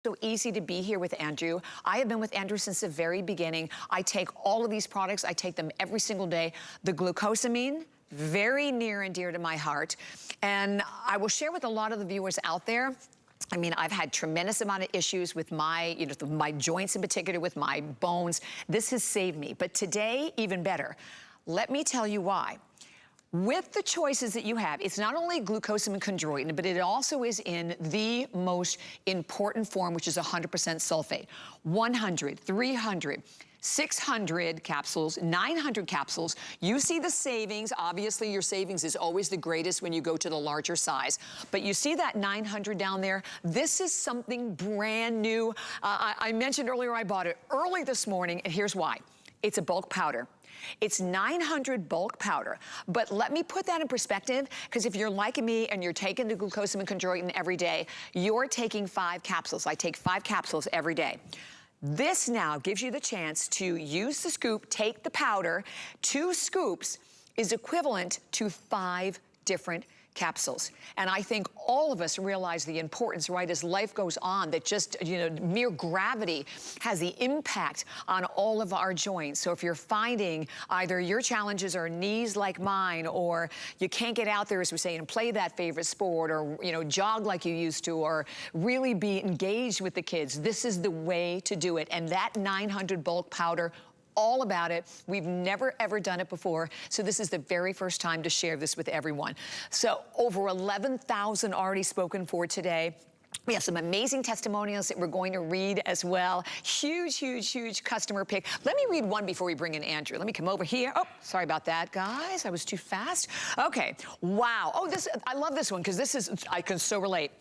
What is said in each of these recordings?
So easy to be here with Andrew. I have been with Andrew since the very beginning. I take all of these products. I take them every single day. The glucosamine, very near and dear to my heart. And I will share with a lot of the viewers out there, I mean, I've had tremendous amount of issues with my, my joints in particular, with my bones. This has saved me. But today, even better. Let me tell you why. With the choices that you have, it's not only glucosamine chondroitin, but it also is in the most important form, which is 100% sulfate. 100, 300, 600 capsules, 900 capsules. You see the savings. Obviously, your savings is always the greatest when you go to the larger size. But you see that 900 down there? This is something brand new. I mentioned earlier I bought it early this morning, and here's why. It's a bulk powder. It's 900 bulk powder, but let me put that in perspective, because if you're like me and you're taking the glucosamine chondroitin every day, you're taking 5 capsules. I take 5 capsules every day. This now gives you the chance to use the scoop, take the powder. 2 scoops is equivalent to 5 different capsules. And I think all of us realize the importance, right, as life goes on, that just, mere gravity has the impact on all of our joints. So if you're finding either your challenges are knees like mine, or you can't get out there, as we say, and play that favorite sport, or, jog like you used to, or really be engaged with the kids, this is the way to do it. And that 900 bulk powder, all about it. We've never, ever done it before. So this is the very first time to share this with everyone. So over 11,000 already spoken for today. We have some amazing testimonials that we're going to read as well. Huge, huge, huge customer pick. Let me read one before we bring in Andrew. Let me come over here. Oh, sorry about that, guys. I was too fast. Okay, wow. Oh, I love this one, because I can so relate.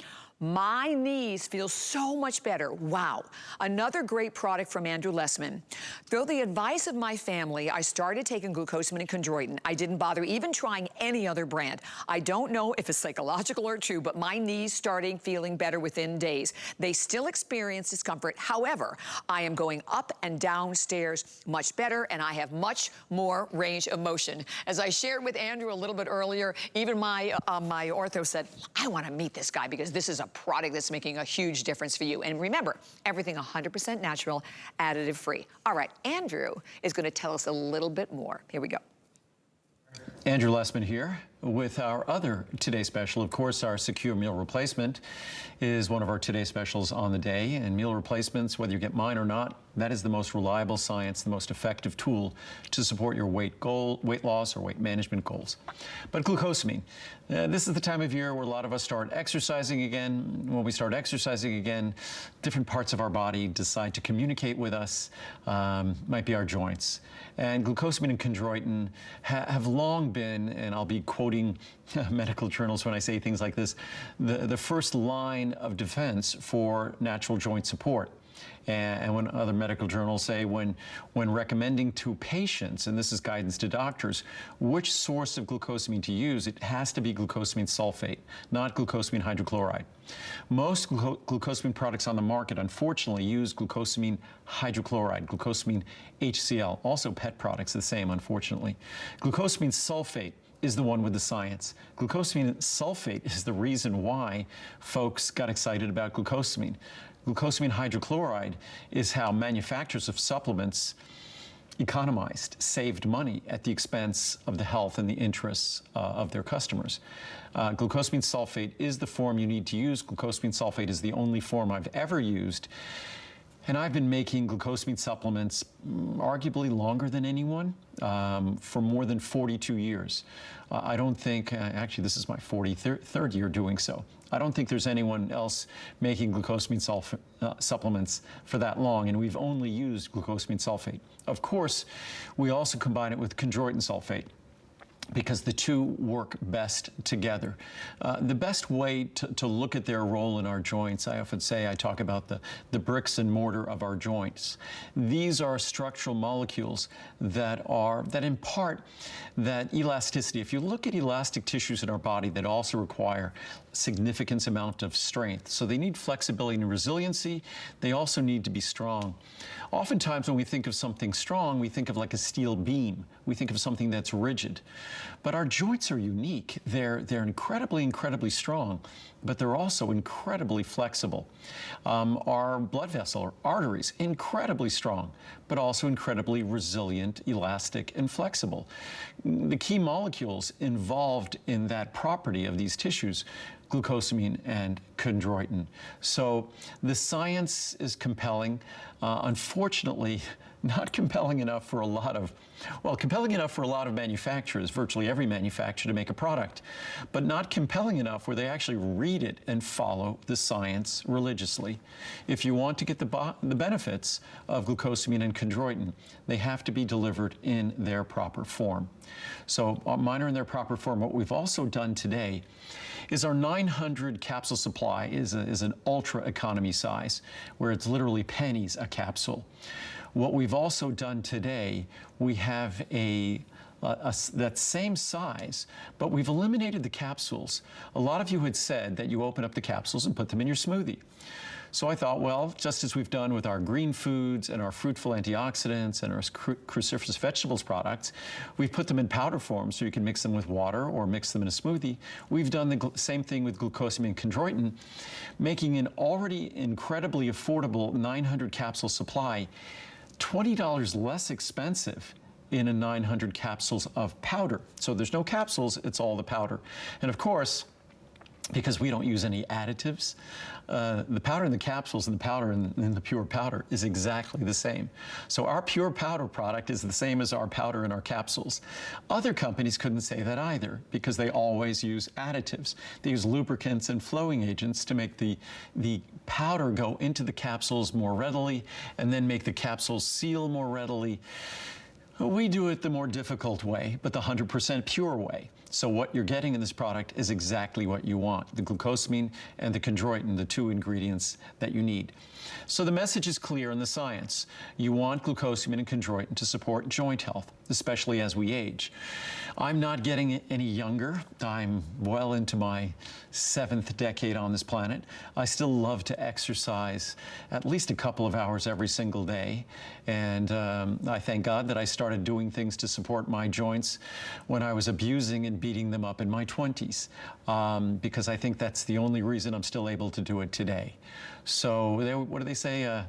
My knees feel so much better. Wow. Another great product from Andrew Lessman. Through the advice of my family, I started taking glucosamine and chondroitin. I didn't bother even trying any other brand. I don't know if it's psychological or true, but my knees starting feeling better within days. They still experience discomfort. However, I am going up and down stairs much better, and I have much more range of motion. As I shared with Andrew a little bit earlier, even my ortho said, I want to meet this guy, because this is a product that's making a huge difference for you. And remember, everything 100% natural, additive free. All right, Andrew is going to tell us a little bit more. Here we go. Andrew Lessman here with our other Today Special. Of course, our secure meal replacement is one of our Today Specials on the day. And meal replacements, whether you get mine or not, that is the most reliable science, the most effective tool to support your weight loss or weight management goals. But glucosamine, this is the time of year where a lot of us start exercising again. When we start exercising again, different parts of our body decide to communicate with us, might be our joints. And glucosamine and chondroitin have long been, and I'll be quoting medical journals when I say things like this, the first line of defense for natural joint support. And when other medical journals say when recommending to patients, and this is guidance to doctors, which source of glucosamine to use, it has to be glucosamine sulfate, not glucosamine hydrochloride. Most glucosamine products on the market, unfortunately, use glucosamine hydrochloride, glucosamine HCl, also pet products the same, unfortunately. Glucosamine sulfate is the one with the science. Glucosamine sulfate is the reason why folks got excited about glucosamine. Glucosamine hydrochloride is how manufacturers of supplements economized, saved money at the expense of the health and the interests of their customers. Glucosamine sulfate is the form you need to use. Glucosamine sulfate is the only form I've ever used. And I've been making glucosamine supplements arguably longer than anyone, for more than 42 years. I don't think, actually this is my 43rd year doing so. I don't think there's anyone else making glucosamine supplements for that long, and we've only used glucosamine sulfate. Of course, we also combine it with chondroitin sulfate, because the two work best together. The best way to look at their role in our joints, I often say, I talk about the bricks and mortar of our joints. These are structural molecules that impart that elasticity. If you look at elastic tissues in our body that also require significant amount of strength. So they need flexibility and resiliency. They also need to be strong. Oftentimes when we think of something strong, we think of like a steel beam. We think of something that's rigid. But our joints are unique. They're incredibly, incredibly strong, but they're also incredibly flexible. Our blood vessel, our arteries, incredibly strong, but also incredibly resilient, elastic, and flexible. The key molecules involved in that property of these tissues, glucosamine and chondroitin. So the science is compelling. Unfortunately, not compelling enough for a lot of, well, compelling enough for a lot of manufacturers, virtually every manufacturer, to make a product, but not compelling enough where they actually read it and follow the science religiously. If you want to get the benefits of glucosamine and chondroitin, they have to be delivered in their proper form. So mine are in their proper form. What we've also done today is our 900 capsule supply is an ultra economy size, where it's literally pennies a capsule. What we've also done today, we have that same size, but we've eliminated the capsules. A lot of you had said that you open up the capsules and put them in your smoothie. So I thought, well, just as we've done with our green foods and our fruitful antioxidants and our cruciferous vegetables products, we've put them in powder form so you can mix them with water or mix them in a smoothie. We've done the same thing with glucosamine and chondroitin, making an already incredibly affordable 900 capsule supply $20 less expensive in a 900 capsules of powder. So there's no capsules, it's all the powder. And of course, because we don't use any additives, the powder in the capsules and the powder in the pure powder is exactly the same. So our pure powder product is the same as our powder in our capsules. Other companies couldn't say that either, because they always use additives. They use lubricants and flowing agents to make the powder go into the capsules more readily and then make the capsules seal more readily. We do it the more difficult way, but the 100% pure way. So what you're getting in this product is exactly what you want, the glucosamine and the chondroitin, the two ingredients that you need. So the message is clear in the science. You want glucosamine and chondroitin to support joint health, especially as we age. I'm not getting any younger. I'm well into my 7th decade on this planet. I still love to exercise at least a couple of hours every single day. And I thank God that I started doing things to support my joints when I was abusing and beating them up in my 20s, because I think that's the only reason I'm still able to do it today. So what do they say?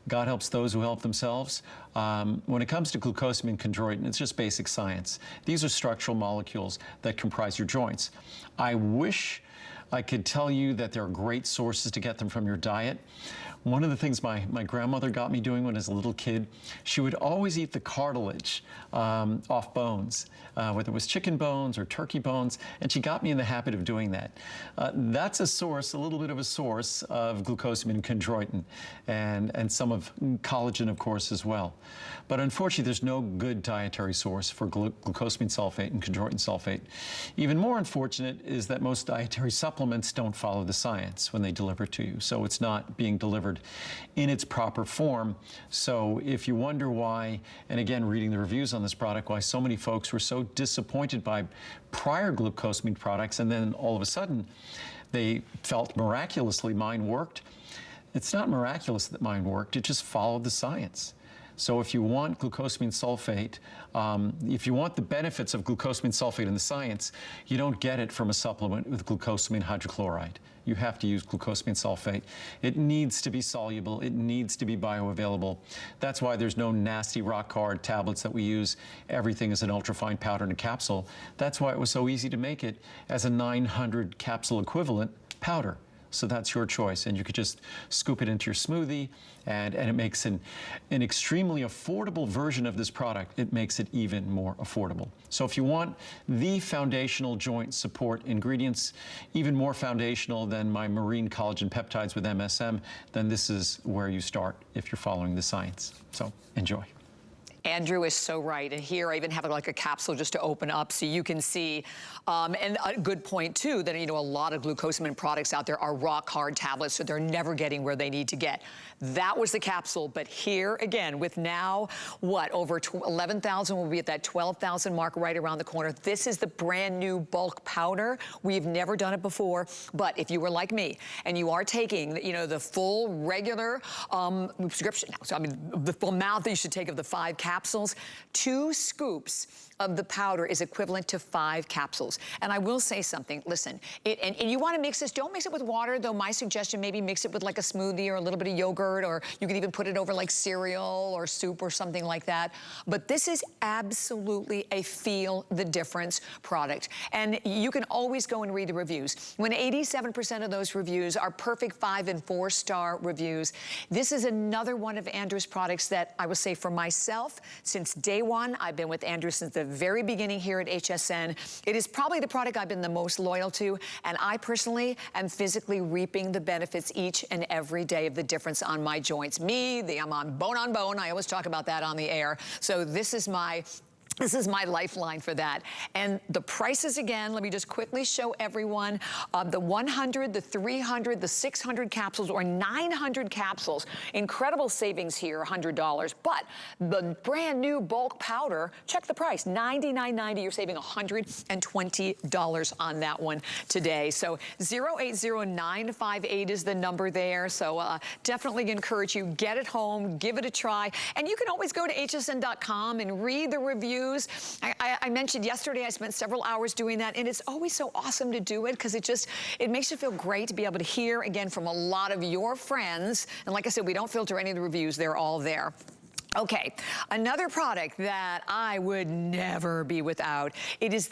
God helps those who help themselves. When it comes to glucosamine and chondroitin, it's just basic science. These are structural molecules that comprise your joints. I wish I could tell you that there are great sources to get them from your diet. One of the things my grandmother got me doing when I was a little kid, she would always eat the cartilage off bones, whether it was chicken bones or turkey bones, and she got me in the habit of doing that. That's a source, a little bit of a source of glucosamine and chondroitin, and some of collagen, of course, as well. But unfortunately, there's no good dietary source for glucosamine sulfate and chondroitin sulfate. Even more unfortunate is that most dietary supplements don't follow the science when they deliver to you, so it's not being delivered in its proper form. So if you wonder why, and again, reading the reviews on this product, why so many folks were so disappointed by prior glucosamine products, and then all of a sudden they felt miraculously mine worked. It's not miraculous that mine worked, it just followed the science. So if you want glucosamine sulfate, if you want the benefits of glucosamine sulfate in the science, you don't get it from a supplement with glucosamine hydrochloride. You have to use glucosamine sulfate. It needs to be soluble. It needs to be bioavailable. That's why there's no nasty rock hard tablets that we use. Everything is an ultrafine powder in a capsule. That's why it was so easy to make it as a 900 capsule equivalent powder. So that's your choice, and you could just scoop it into your smoothie, and it makes an extremely affordable version of this product. It makes it even more affordable. So if you want the foundational joint support ingredients, even more foundational than my marine collagen peptides with MSM, then this is where you start if you're following the science. So enjoy. Andrew is so right. And here I even have like a capsule just to open up so you can see. And a good point too, that, you know, a lot of glucosamine products out there are rock hard tablets, so they're never getting where they need to get. That was the capsule, but here again, with now, what, over 11,000, we'll be at that 12,000 mark right around the corner. This is the brand new bulk powder. We've never done it before, but if you were like me and you are taking, you know, the full regular prescription, so I mean, the full amount that you should take of the 5 capsules, 2 scoops of the powder is equivalent to 5 capsules. And I will say something, listen, and you wanna mix this, don't mix it with water, though my suggestion, maybe mix it with like a smoothie or a little bit of yogurt, or you can even put it over like cereal or soup or something like that. But this is absolutely a feel the difference product. And you can always go and read the reviews. When 87% of those reviews are perfect 5 and 4-star reviews, this is another one of Andrew's products that I will say for myself, since day one, I've been with Andrew since the very beginning here at HSN. It is probably the product I've been the most loyal to, and I personally am physically reaping the benefits each and every day of the difference on my joints. I'm on bone. I always talk about that on the air. So this is my lifeline for that. And the prices again, let me just quickly show everyone, the 100, the 300, the 600 capsules, or 900 capsules. Incredible savings here, $100. But the brand new bulk powder, check the price, $99.90. You're saving $120 on that one today. So 080958 is the number there. So definitely encourage you, get it home, give it a try. And you can always go to hsn.com and read the reviews. I mentioned yesterday I spent several hours doing that, and it's always so awesome to do it because it makes you feel great to be able to hear again from a lot of your friends. And like I said, we don't filter any of the reviews, they're all there. Okay, another product that I would never be without, it is the